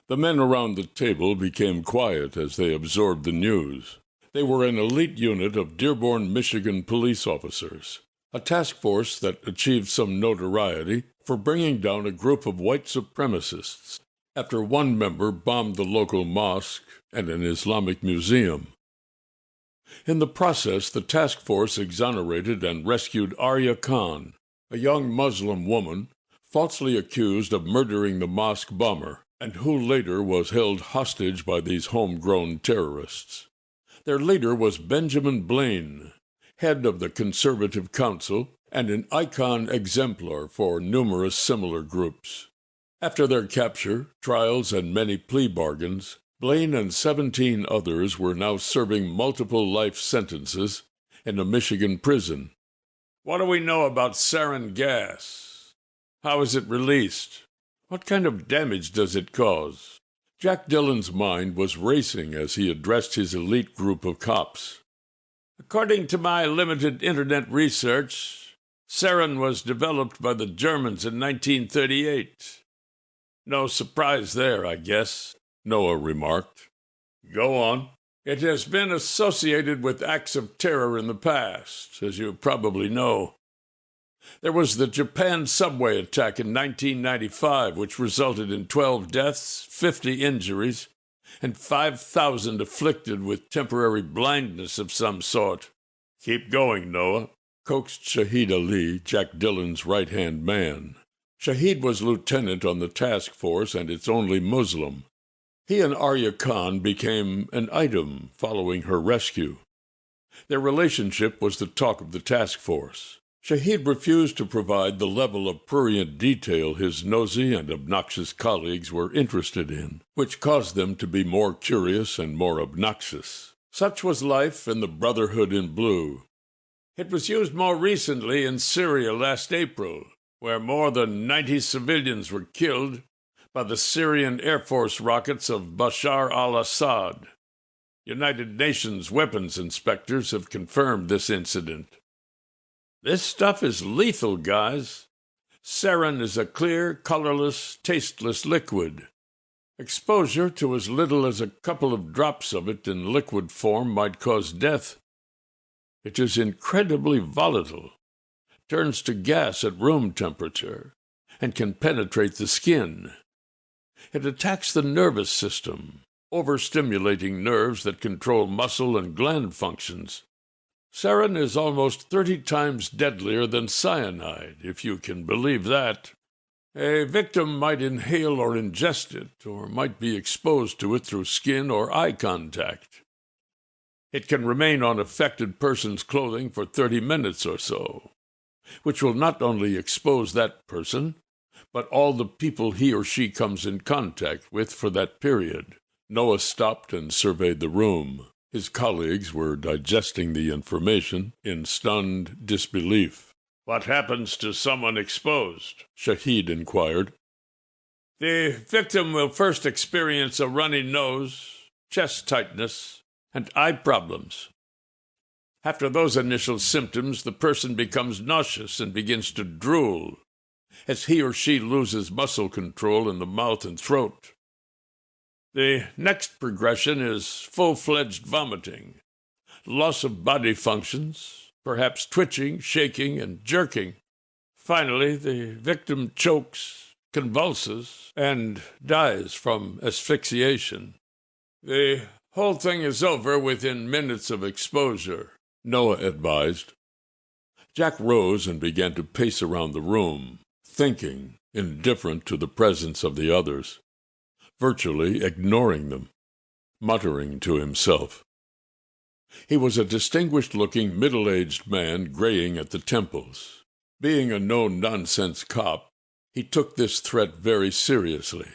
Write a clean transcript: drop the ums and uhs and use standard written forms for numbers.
The men around the table became quiet as they absorbed the news. They were an elite unit of Dearborn, Michigan police officers, a task force that achieved some notoriety for bringing down a group of white supremacists after one member bombed the local mosque and an Islamic museum. In the process, the task force exonerated and rescued Arya Khan, a young Muslim woman falsely accused of murdering the mosque bomber, and who later was held hostage by these homegrown terrorists. Their leader was Benjamin Blaine, head of the Conservative Council and an icon exemplar for numerous similar groups. After their capture, trials, and many plea bargains, Blaine and 17 others were now serving multiple life sentences in a Michigan prison. What do we know about sarin gas? How is it released? What kind of damage does it cause? Jack Dillon's mind was racing as he addressed his elite group of cops. According to my limited internet research, sarin was developed by the Germans in 1938. No surprise there, I guess, Noah remarked. Go on. It has been associated with acts of terror in the past, as you probably know. There was the Japan subway attack in 1995, which resulted in 12 deaths, 50 injuries, and 5,000 afflicted with temporary blindness of some sort. Keep going, Noah, coaxed Shahid Ali, Jack Dillon's right-hand man. Shahid was lieutenant on the task force and its only Muslim. He and Arya Khan became an item following her rescue. Their relationship was the talk of the task force. Shahid refused to provide the level of prurient detail his nosy and obnoxious colleagues were interested in, which caused them to be more curious and more obnoxious. Such was life in the Brotherhood in Blue. It was used more recently in Syria last April, where more than 90 civilians were killed by the Syrian Air Force rockets of Bashar al-Assad. United Nations weapons inspectors have confirmed this incident. This stuff is lethal, guys. Sarin is a clear, colorless, tasteless liquid. Exposure to as little as a couple of drops of it in liquid form might cause death. It is incredibly volatile, turns to gas at room temperature, and can penetrate the skin. It attacks the nervous system, overstimulating nerves that control muscle and gland functions. Sarin is almost 30 times deadlier than cyanide, if you can believe that. A victim might inhale or ingest it, or might be exposed to it through skin or eye contact. It can remain on affected person's clothing for 30 minutes or so, which will not only expose that person, but all the people he or she comes in contact with for that period. Noah stopped and surveyed the room. His colleagues were digesting the information in stunned disbelief. What happens to someone exposed? Shahid inquired. The victim will first experience a runny nose, chest tightness, and eye problems. After those initial symptoms, the person becomes nauseous and begins to drool, as he or she loses muscle control in the mouth and throat. The next progression is full-fledged vomiting, loss of body functions, perhaps twitching, shaking, and jerking. Finally, the victim chokes, convulses, and dies from asphyxiation. The whole thing is over within minutes of exposure, Noah advised. Jack rose and began to pace around the room, thinking, indifferent to the presence of the others, virtually ignoring them, muttering to himself. He was a distinguished-looking, middle-aged man graying at the temples. Being a no-nonsense cop, he took this threat very seriously.